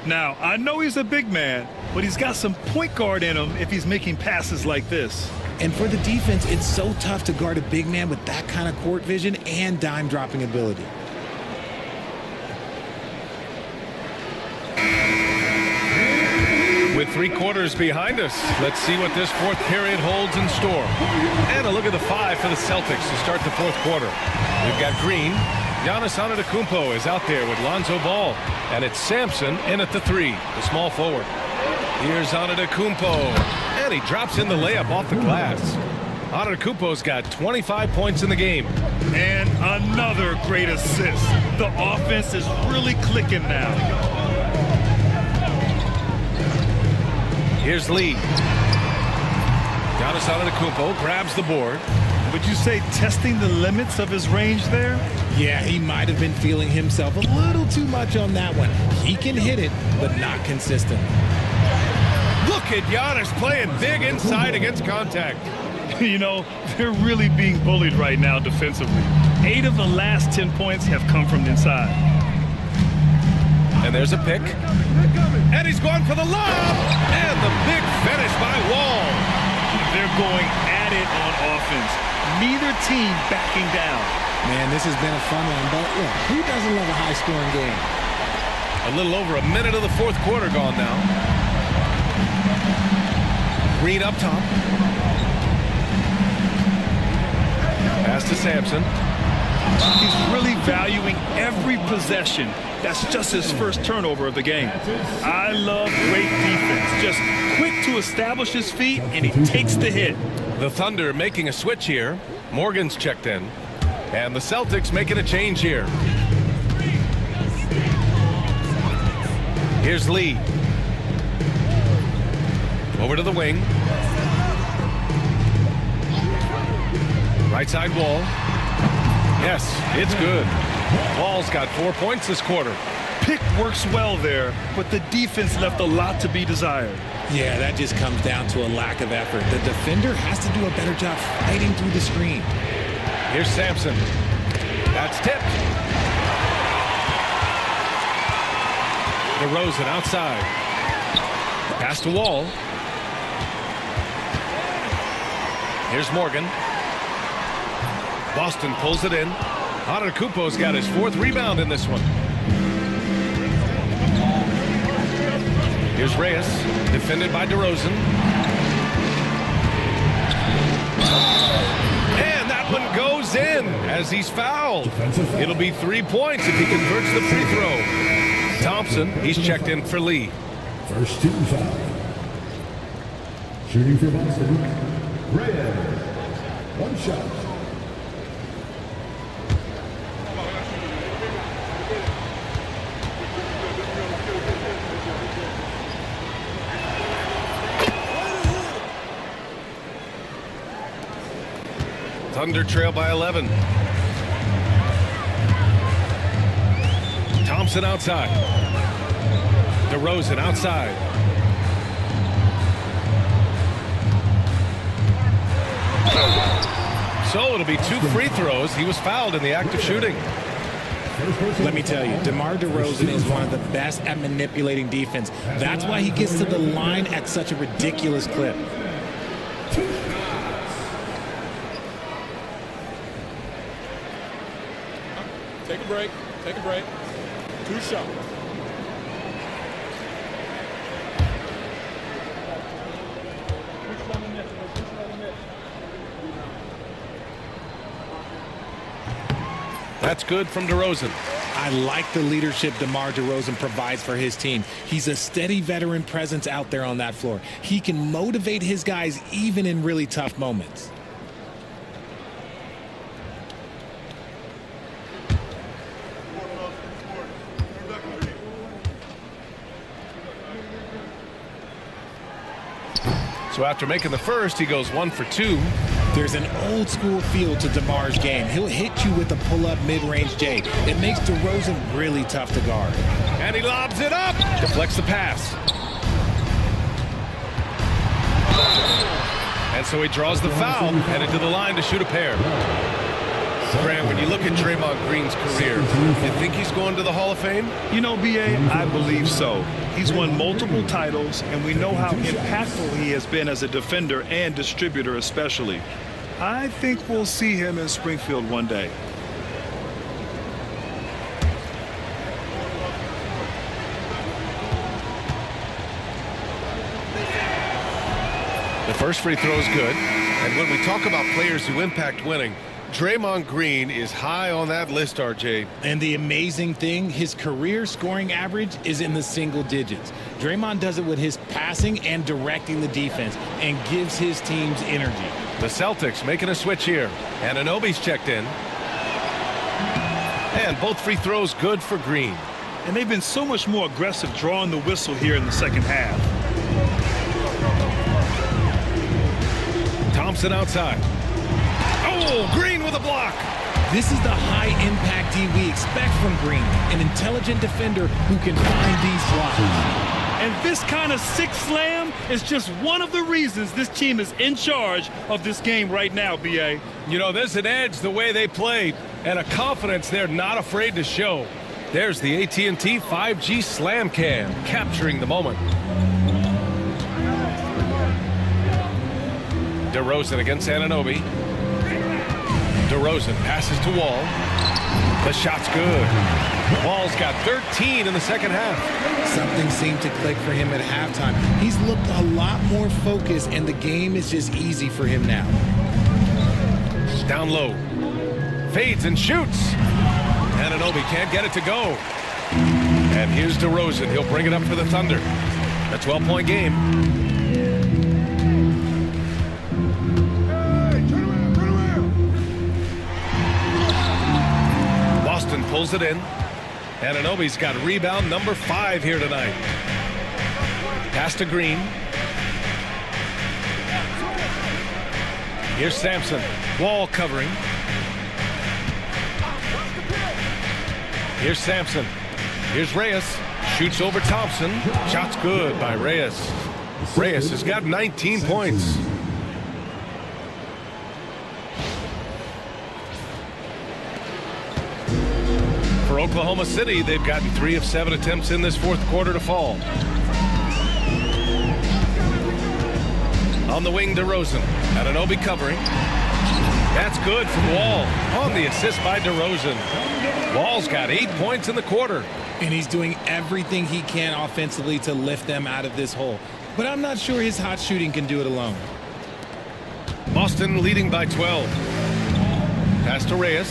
Now, I know he's a big man, but he's got some point guard in him if he's making passes like this. And for the defense, it's so tough to guard a big man with that kind of court vision and dime dropping ability. With 3 quarters behind us, let's see what this 4th period holds in store. And a look at the 5 for the Celtics to start the 4th quarter. We've got Green. Giannis Antetokounmpo is out there with Lonzo Ball. And it's Sampson in at the 3, the small forward. Here's Antetokounmpo. And he drops in the layup off the glass. Antetokounmpo's got 25 points in the game. And another great assist. The offense is really clicking now. Here's Lee. Giannis Antetokounmpo grabs the board. Would you say testing the limits of his range there? Yeah, he might have been feeling himself a little too much on that one. He can hit it, but not consistent. Look at Giannis playing big inside against contact. You know, they're really being bullied right now defensively. 8 of the last 10 points have come from inside. And there's a pick. And he's going for the lob. And the big finish by Wall. They're going at it on offense. Neither team backing down. Man, this has been a fun one, but look, who doesn't love a high-scoring game? A little over a minute of the 4th quarter gone now. Green up top. Pass to Sampson. He's really valuing every possession. That's just his first turnover of the game. I love great defense. Just quick to establish his feet, and he takes the hit. The Thunder making a switch here. Morgan's checked in. And the Celtics making a change here. Here's Lee. Over to the wing. Right side Wall. Yes, it's good. Wall's got 4 points this quarter. Pick works well there, but the defense left a lot to be desired. Yeah, that just comes down to a lack of effort. The defender has to do a better job fighting through the screen. Here's Sampson. That's tipped. DeRozan outside. Pass to Wall. Here's Morgan. Boston pulls it in. Antetokounmpo's got his 4th rebound in this one. Here's Reyes, defended by DeRozan. And that one goes in as he's fouled. It'll be 3 points if he converts the free throw. Thompson, he's checked in for Lee. First team foul. Shooting for Boston, Reyes. 1 shot. Thunder trail by 11. Thompson outside. DeRozan outside. So it'll be 2 free throws. He was fouled in the act of shooting. Let me tell you, DeMar DeRozan is one of the best at manipulating defense. That's why he gets to the line at such a ridiculous clip. Take a break. Take a break. 2 shots. That's good from DeRozan. I like the leadership DeMar DeRozan provides for his team. He's a steady veteran presence out there on that floor. He can motivate his guys even in really tough moments. So after making the first, he goes 1 for 2. There's an old school feel to DeMar's game. He'll hit you with a pull-up mid-range J. It makes DeRozan really tough to guard. And he lobs it up. Deflects the pass. And so he draws the foul, headed to the line to shoot a pair. Grant, when you look at Draymond Green's career, you think he's going to the Hall of Fame? You know, B.A., I believe so. He's won multiple titles, and we know how impactful he has been as a defender and distributor especially. I think we'll see him in Springfield one day. The first free throw is good. And when we talk about players who impact winning, Draymond Green is high on that list, RJ. And the amazing thing, his career scoring average is in the single digits. Draymond does it with his passing and directing the defense and gives his teams energy. The Celtics making a switch here. Anunoby's checked in. And both free throws good for Green. And they've been so much more aggressive drawing the whistle here in the second half. Thompson outside. Oh, Green with a block. This is the high-impact D we expect from Green, an intelligent defender who can find these blocks. And this kind of six slam is just one of the reasons this team is in charge of this game right now, B.A. You know, there's an edge the way they played and a confidence they're not afraid to show. There's the AT&T 5G Slam Cam, capturing the moment. DeRozan against Anunoby. DeRozan passes to Wall. The shot's good. Wall's got 13 in the second half. Something seemed to click for him at halftime. He's looked a lot more focused, and the game is just easy for him now. Down low. Fades and shoots. Anunoby can't get it to go. And here's DeRozan. He'll bring it up for the Thunder. A 12-point game. Boston pulls it in. Anunoby's got rebound number 5 here tonight. Pass to Green. Here's Sampson. Wall covering. Here's Sampson. Here's Reyes. Shoots over Thompson. Shot's good by Reyes. Reyes has got 19 points. For Oklahoma City, they've gotten 3 of 7 attempts in this fourth quarter to fall. On the wing, DeRozan. Anunoby covering. That's good from Wall. On the assist by DeRozan. Wall's got 8 points in the quarter. And he's doing everything he can offensively to lift them out of this hole. But I'm not sure his hot shooting can do it alone. Boston leading by 12. Pass to Reyes.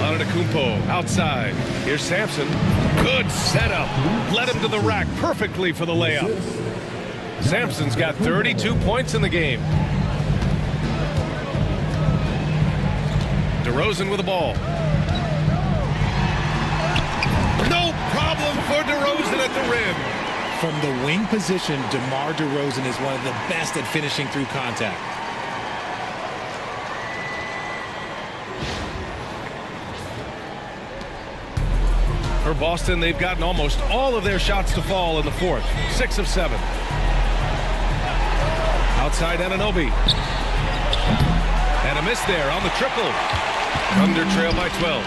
Antetokounmpo outside. Here's Sampson. Good setup. Led him to the rack perfectly for the layup. Sampson's got 32 points in the game. DeRozan with the ball. No problem for DeRozan at the rim. From the wing position, DeMar DeRozan is one of the best at finishing through contact. For Boston, they've gotten almost all of their shots to fall in the fourth. 6 of 7. Outside Anunoby. And a miss there on the triple. Thunder trail by 12.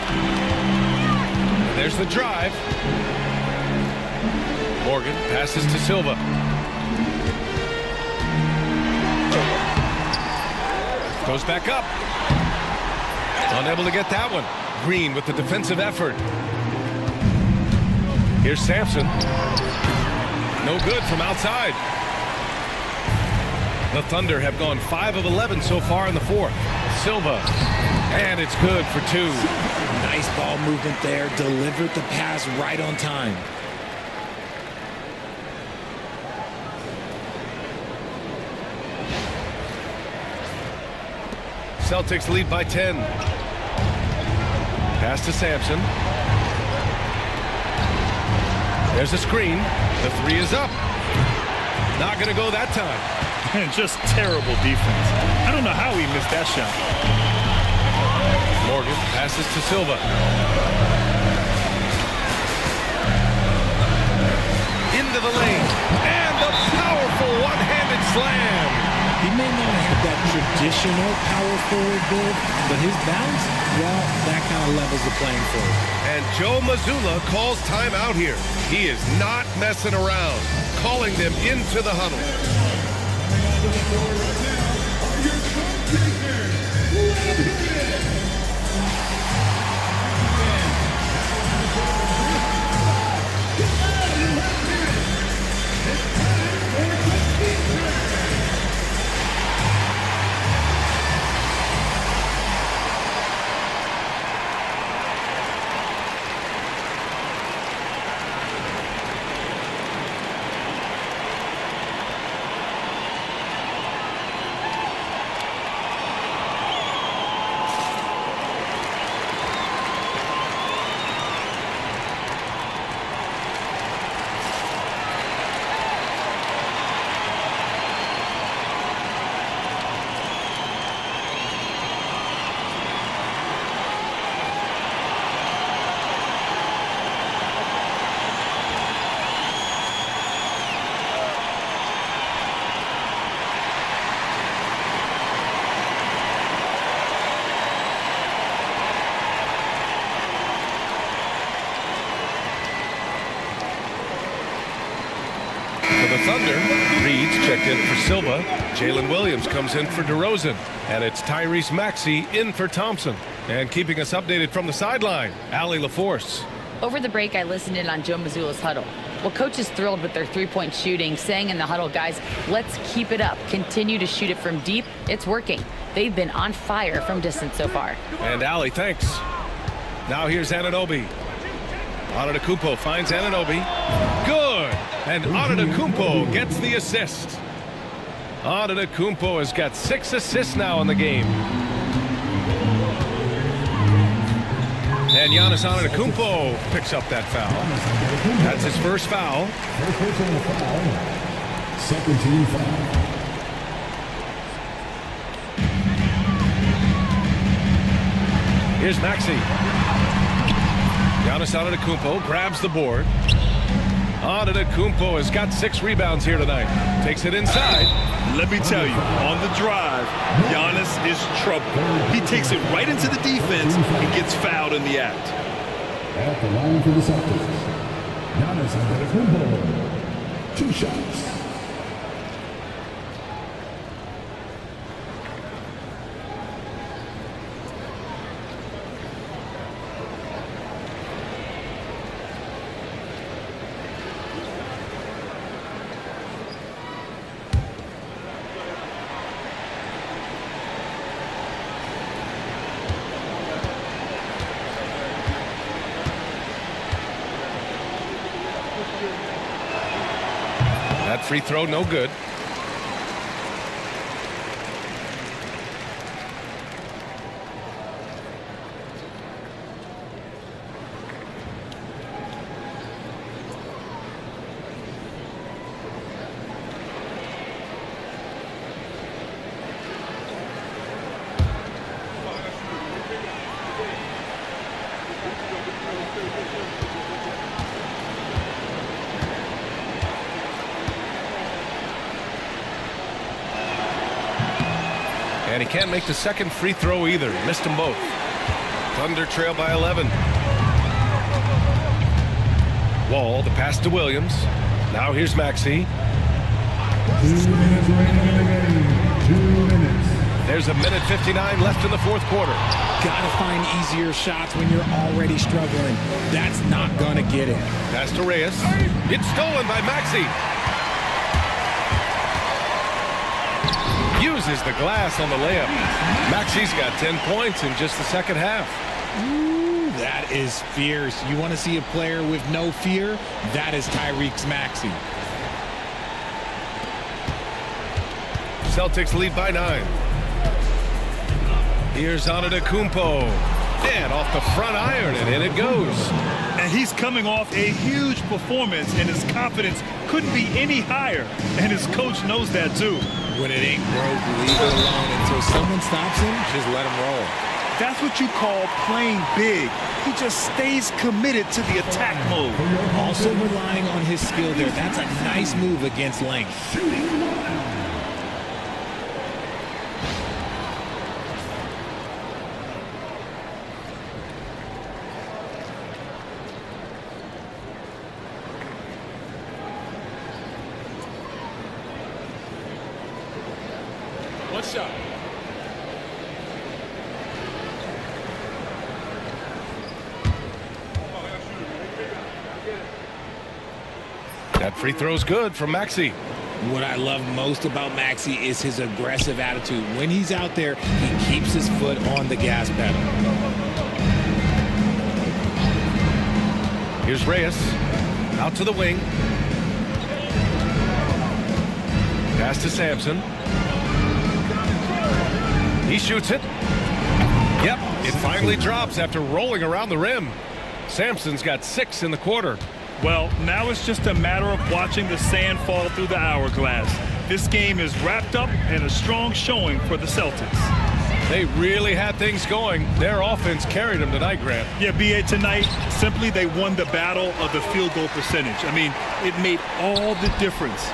And there's the drive. Morgan passes to Silva. Goes back up. Unable to get that one. Green with the defensive effort. Here's Sampson. No good from outside. The Thunder have gone 5 of 11 so far in the fourth. Silva. And it's good for 2. Nice ball movement there. Delivered the pass right on time. Celtics lead by 10. Pass to Sampson. There's a screen. The 3 is up. Not going to go that time. And just terrible defense. I don't know how he missed that shot. Morgan passes to Silva. Into the lane. And a powerful one-handed slam. He may not have that traditional power forward build, but his bounce, well, that kind of levels the playing field. And Joe Mazzulla calls timeout here. He is not messing around, calling them into the huddle. For the Thunder, Reed's checked in for Silva. Jalen Williams comes in for DeRozan. And it's Tyrese Maxey in for Thompson. And keeping us updated from the sideline, Allie LaForce. Over the break, I listened in on Joe Mazzulla's huddle. Well, coach is thrilled with their three-point shooting, saying in the huddle, guys, let's keep it up. Continue to shoot it from deep. It's working. They've been on fire from distance so far. And Allie, thanks. Now here's Anunoby. Antetokounmpo finds Anunoby. Good. And Antetokounmpo gets the assist. Antetokounmpo has got 6 assists now in the game. And Giannis Antetokounmpo picks up that foul. That's his first foul. Second team foul. Here's Maxey. Giannis Antetokounmpo grabs the board. Antetokounmpo has got 6 rebounds here tonight. Takes it inside. Let me tell you, on the drive, Giannis is trouble. He takes it right into the defense and gets fouled in the act. At the line for the Celtics, Giannis Antetokounmpo. 2 shots. That free throw, no good. And he can't make the second free throw either. Missed them both. Thunder trail by 11. Wall, the pass to Williams. Now here's Maxey. 2 minutes remaining in the game. 2 minutes. There's a minute 59 left in the fourth quarter. Gotta find easier shots when you're already struggling. That's not gonna get it. Pass to Reyes. It's stolen by Maxey. Uses the glass on the layup. Maxey's got 10 points in just the second half. Ooh, that is fierce. You want to see a player with no fear? That is Tyrese Maxey. Celtics lead by 9. Here's Antetokounmpo. And off the front iron, and in it goes. And he's coming off a huge performance, and his confidence couldn't be any higher. And his coach knows that, too. When it ain't broke, leave it alone until someone stops him. Just let him roll. That's what you call playing big. He just stays committed to the attack mode. Also relying on his skill there. That's a nice move against length. shot. That free throw's good from Maxey. What I love most about Maxey is his aggressive attitude. When he's out there, he keeps his foot on the gas pedal. Here's Reyes. Out to the wing. Pass to Sampson. He shoots it. Yep, it finally drops after rolling around the rim. Sampson's got 6 in the quarter. Well, now it's just a matter of watching the sand fall through the hourglass. This game is wrapped up in a strong showing for the Celtics. They really had things going. Their offense carried them tonight, Grant. Yeah, B.A., tonight, simply they won the battle of the field goal percentage. I mean, it made all the difference.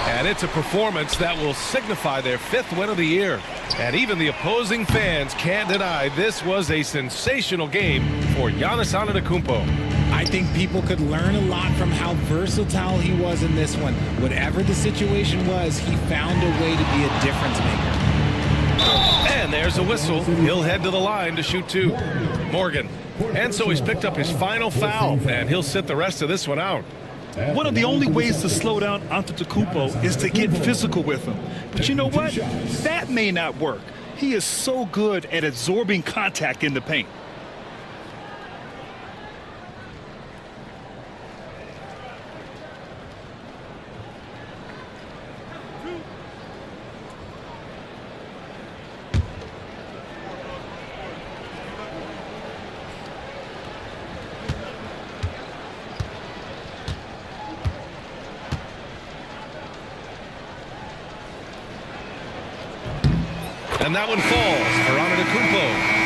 And it's a performance that will signify their 5th win of the year. And even the opposing fans can't deny this was a sensational game for Giannis Antetokounmpo. I think people could learn a lot from how versatile he was in this one. Whatever the situation was, he found a way to be a difference maker. And there's a whistle. He'll head to the line to shoot 2. Morgan. And so he's picked up his final foul, and he'll sit the rest of this one out. One of the only ways to slow down Antetokounmpo is to get physical with him. But you know what? That may not work. He is so good at absorbing contact in the paint. And that one falls for Antetokounmpo.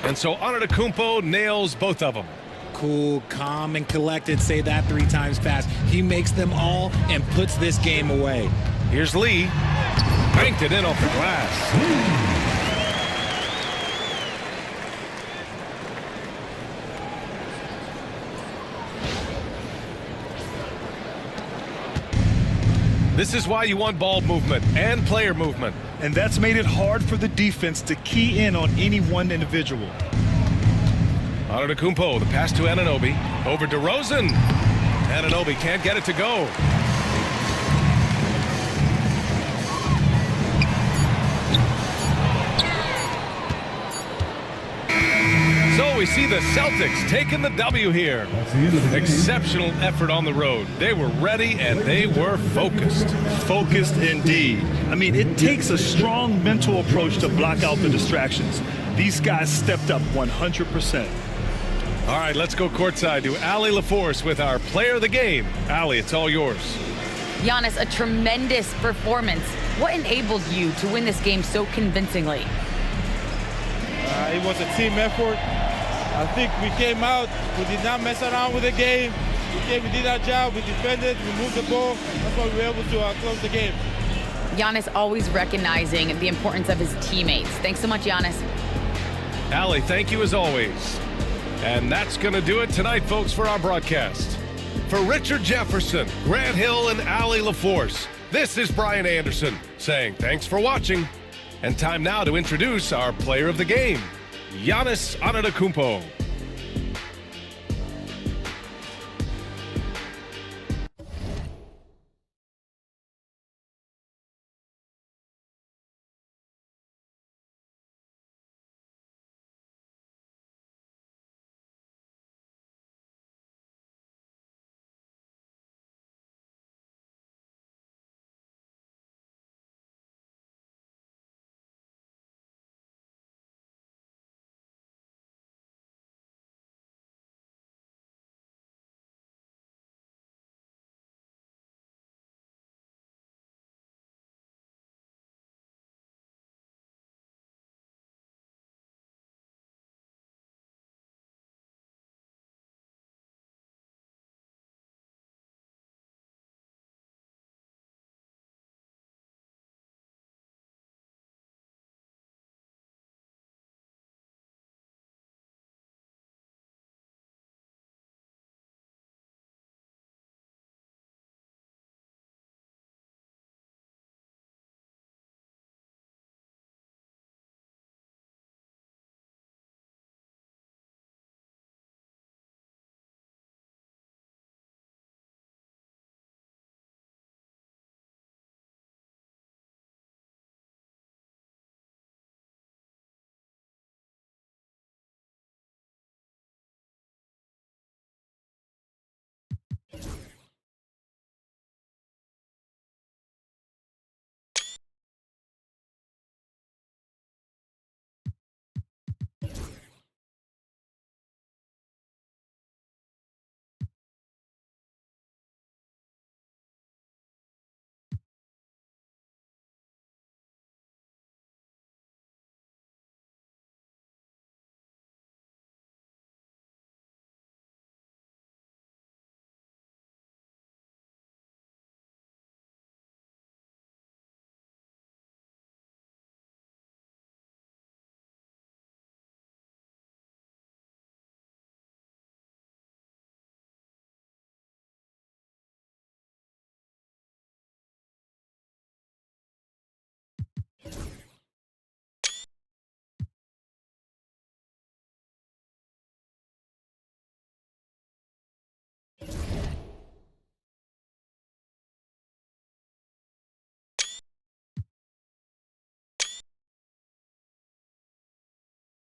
And so Antetokounmpo nails both of them. Cool, calm, and collected. Say that 3 times fast. He makes them all and puts this game away. Here's Lee. Banked it in off the glass. This is why you want ball movement and player movement. And that's made it hard for the defense to key in on any one individual. Antetokounmpo, the pass to Anunoby. Over DeRozan. Anunoby can't get it to go. So we see the Celtics taking the W here. Exceptional effort on the road. They were ready and they were focused. Focused indeed. I mean, it takes a strong mental approach to block out the distractions. These guys stepped up 100%. All right, let's go courtside to Allie LaForce with our player of the game. Allie, it's all yours. Giannis, a tremendous performance. What enabled you to win this game so convincingly? It was a team effort. I think we came out, we did not mess around with the game. We did our job, we defended, we moved the ball. That's why we were able to close the game. Giannis always recognizing the importance of his teammates. Thanks so much, Giannis. Allie, thank you as always. And that's going to do it tonight, folks, for our broadcast. For Richard Jefferson, Grant Hill, and Allie LaForce, this is Brian Anderson saying thanks for watching. And time now to introduce our player of the game, Giannis Antetokounmpo.